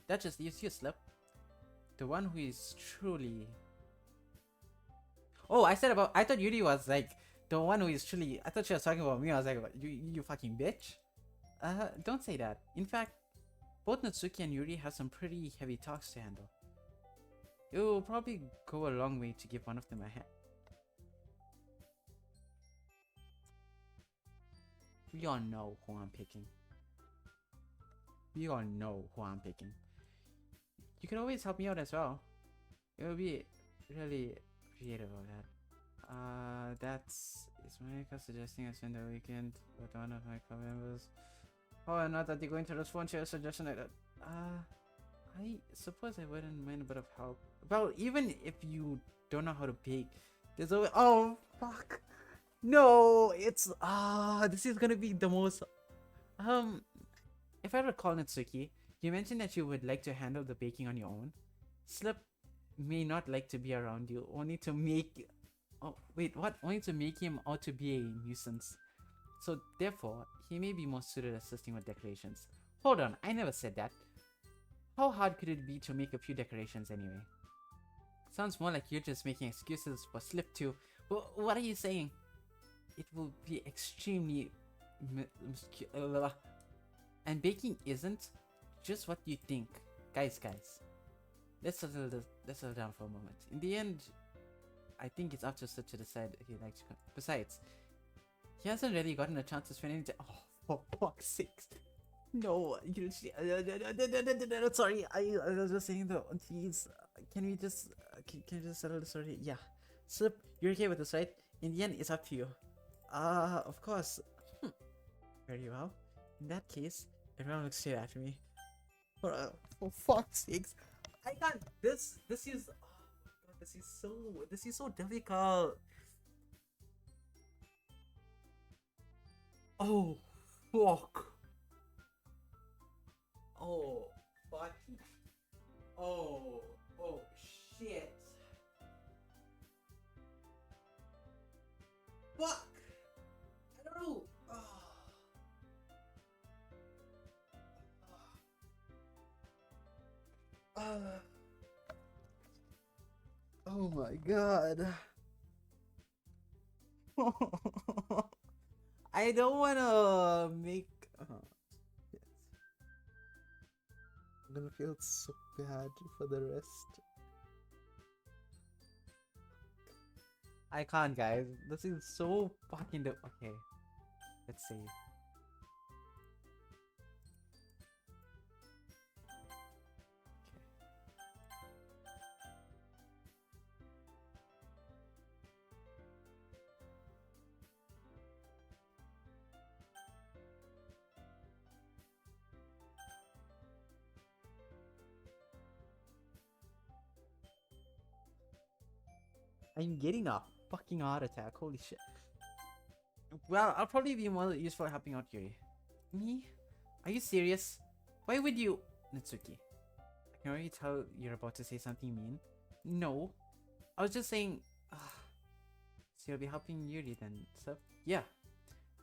that just leaves you, Slip. The one who is truly... Oh, I thought Yuri was like the one who is truly... I thought she was talking about me. I was like, you fucking bitch. Don't say that. In fact, both Natsuki and Yuri have some pretty heavy talks to handle. It will probably go a long way to give one of them a hand. We all know who I'm picking. We all know who I'm picking. You can always help me out as well. It will be really creative of that. Is Monica suggesting I spend the weekend with one of my club members? Oh, not that you're going to respond to your suggestion like that. I suppose I wouldn't mind a bit of help. Well, even if you don't know how to bake, there's always... Oh, fuck. No, it's... this is gonna be the most... If I recall, Natsuki, you mentioned that you would like to handle the baking on your own. Slip may not like to be around you, only to make... Oh, wait, what? Only to make him out to be a nuisance. So, therefore, he may be more suited assisting with decorations. Hold on, I never said that. How hard could it be to make a few decorations anyway? Sounds more like you're just making excuses for Slip to... What are you saying? It will be extremely... And baking isn't just what you think. Guys. Let's settle down for a moment. In the end, I think it's up to Slip to decide if he likes to come. Besides, he hasn't really gotten a chance to spend any time. Oh, for fuck's sakes. No, sorry, I was just saying though, please, can we just, can you just settle this already? Yeah. Slip, you're okay with this, right? In the end, it's up to you. Of course. Very well. In that case, everyone looks straight at me. For fuck's sakes. I can't, this is, oh my god, this is so difficult. Oh, fuck. Oh, fuck. Oh, shit. Fuck. I don't know. Oh my god. I don't wanna make... yes. I'm gonna feel so bad for the rest. I can't, guys. This is so fucking... Okay. Let's save. I'm getting a fucking heart attack. Holy shit. Well, I'll probably be more useful helping out Yuri. Me? Are you serious? Why would you... Natsuki, I can already tell you're about to say something mean. No. I was just saying... so you'll be helping Yuri then, so... Yeah.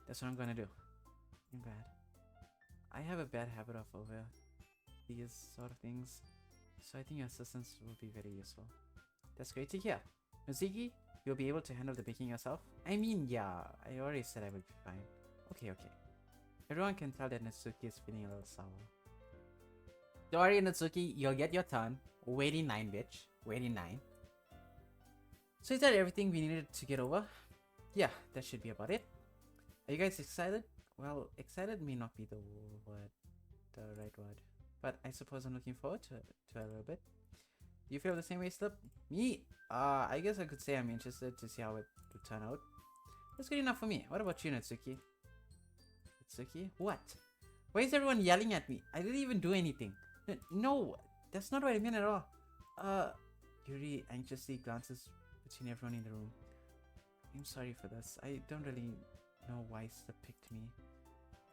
That's what I'm gonna do. I'm glad. I have a bad habit of over these sort of things, so I think your assistance will be very useful. That's great to hear. Nozuki, you'll be able to handle the baking yourself? I mean, yeah, I already said I would be fine. Okay, okay. Everyone can tell that Natsuki is feeling a little sour. Don't worry, Natsuki, you'll get your turn. Waiting 9, bitch. Waiting 9. So is that everything we needed to get over? Yeah, that should be about it. Are you guys excited? Well, excited may not be the right word. But I suppose I'm looking forward to it a little bit. Do you feel the same way, Slip? Me? I guess I could say I'm interested to see how it would turn out. That's good enough for me. What about you, Natsuki? Natsuki? What? Why is everyone yelling at me? I didn't even do anything. No, that's not what I meant at all. Yuri anxiously glances between everyone in the room. I'm sorry for this. I don't really know why Slip picked me.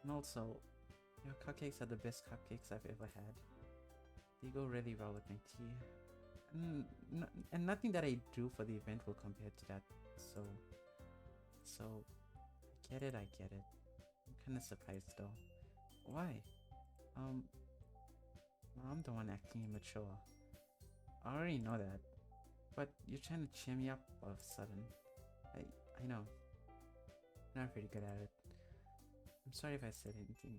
And also, your cupcakes are the best cupcakes I've ever had. They go really well with my tea. And nothing that I do for the event will compare to that. So, I get it. I'm kind of surprised though. Why? I'm the one acting immature. I already know that. But you're trying to cheer me up all of a sudden. I know. I'm not very good at it. I'm sorry if I said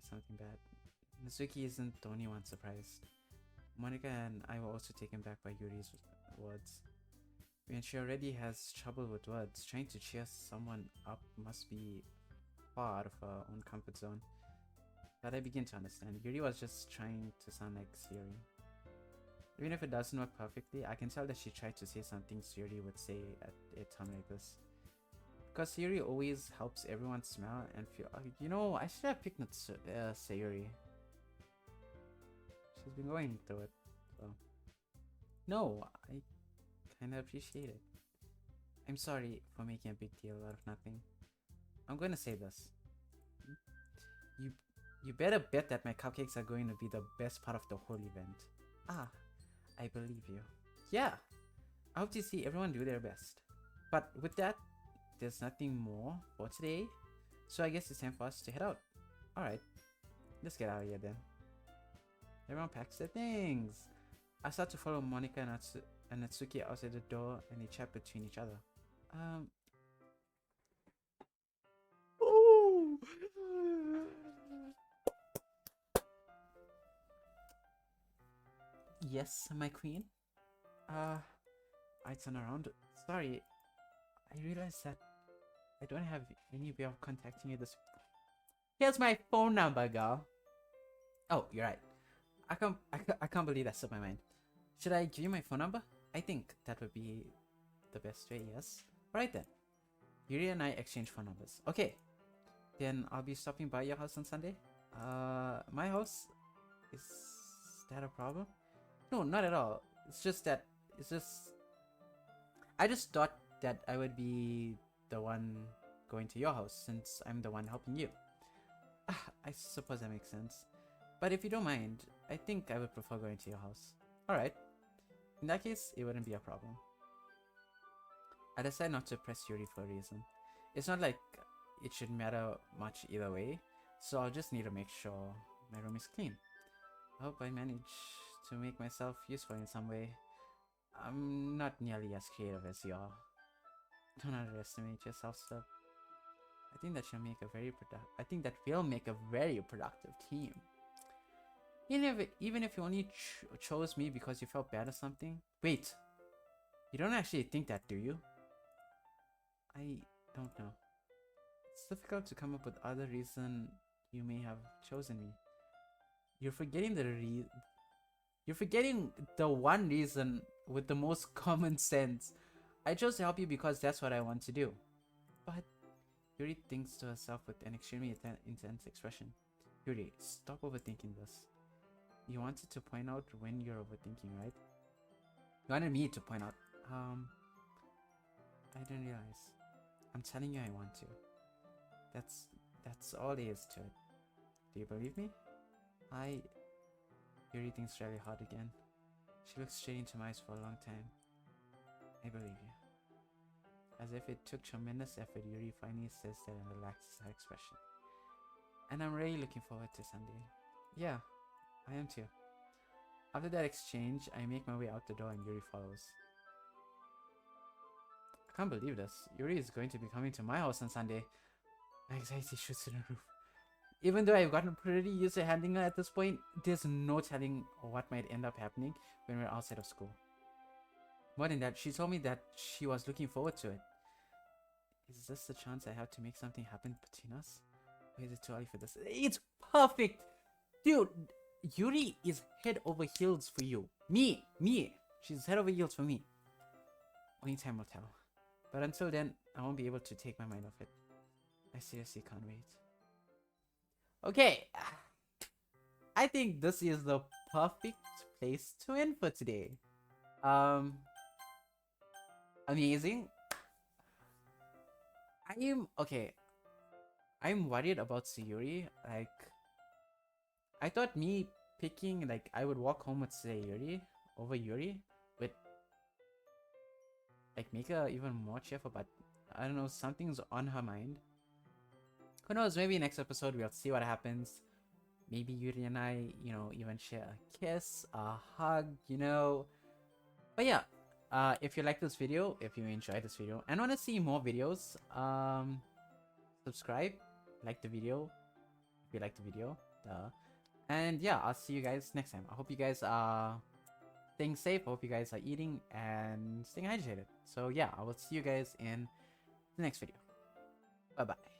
something bad. Natsuki isn't the only one surprised. Monica and I were also taken back by Yuri's words. When she already has trouble with words, trying to cheer someone up must be far out of her own comfort zone. But I begin to understand. Yuri was just trying to sound like Sayori. Even if it doesn't work perfectly, I can tell that she tried to say something Sayori would say at a time like this. Because Sayori always helps everyone smile and feel... you know, I should have picked Sayori. She's been going through it, so... No, I kinda appreciate it. I'm sorry for making a big deal out of nothing. I'm gonna say this. You better bet that my cupcakes are going to be the best part of the whole event. I believe you. Yeah, I hope to see everyone do their best. But with that, there's nothing more for today, so I guess it's time for us to head out. Alright, let's get out of here then. Everyone packs their things. I start to follow Monica and Natsuki outside the door, and they chat between each other. Oh! Yes, my queen? I turn around. Sorry, I realized that I don't have any way of contacting you this... Here's my phone number, girl. Oh, you're right. I can't believe that slipped my mind. Should I give you my phone number? I think that would be the best way, yes. Alright then. Yuri and I exchange phone numbers. Okay. Then I'll be stopping by your house on Sunday. My house? Is that a problem? No, not at all. It's just that... I just thought that I would be the one going to your house since I'm the one helping you. I suppose that makes sense. But if you don't mind, I think I would prefer going to your house. Alright. In that case, it wouldn't be a problem. I decided not to press Yuri for a reason. It's not like it should matter much either way, so I'll just need to make sure my room is clean. I hope I manage to make myself useful in some way. I'm not nearly as creative as you are. Don't underestimate yourself, Stub. I think that will make a very productive team. Even if you only chose me because you felt bad or something. Wait, you don't actually think that, do you? I don't know. difficult to come up with other reason you may have chosen me. You're forgetting you're forgetting the one reason with the most common sense. I chose to help you because that's what I want to do. But Yuri thinks to herself with an extremely intense expression. Yuri, stop overthinking this. You wanted to point out when you're overthinking, right? You wanted me to point out. I didn't realize. I'm telling you I want to. That's all there is to it. Do you believe me? Yuri thinks really hard again. She looks straight into my eyes for a long time. I believe you. As if it took tremendous effort, Yuri finally says that and relaxes her expression. And I'm really looking forward to Sunday. Yeah, I am too. After that exchange, I make my way out the door and Yuri follows. I can't believe this. Yuri is going to be coming to my house on Sunday. My anxiety shoots through the roof. Even though I've gotten pretty used to handling her at this point, there's no telling what might end up happening when we're outside of school. More than that, she told me that she was looking forward to it. Is this the chance I have to make something happen between us? Or is it too early for this? It's perfect! Dude, Yuri is head over heels for you. Me! She's head over heels for me. Only time will tell. But until then, I won't be able to take my mind off it. I seriously can't wait. Okay. I think this is the perfect place to end for today. Amazing. I'm worried about Sayori. Like, I thought me picking, like, I would walk home with Sayori over Yuri would, like, make her even more cheerful, but I don't know, something's on her mind. Who knows, maybe next episode we'll see what happens. Maybe Yuri and I, you know, even share a kiss, a hug, you know. But yeah, if you like this video, if you enjoyed this video and want to see more videos, subscribe, like the video if you like the video, and yeah, I'll see you guys next time. I hope you guys are staying safe. I hope you guys are eating and staying hydrated. So yeah, I will see you guys in the next video. Bye bye.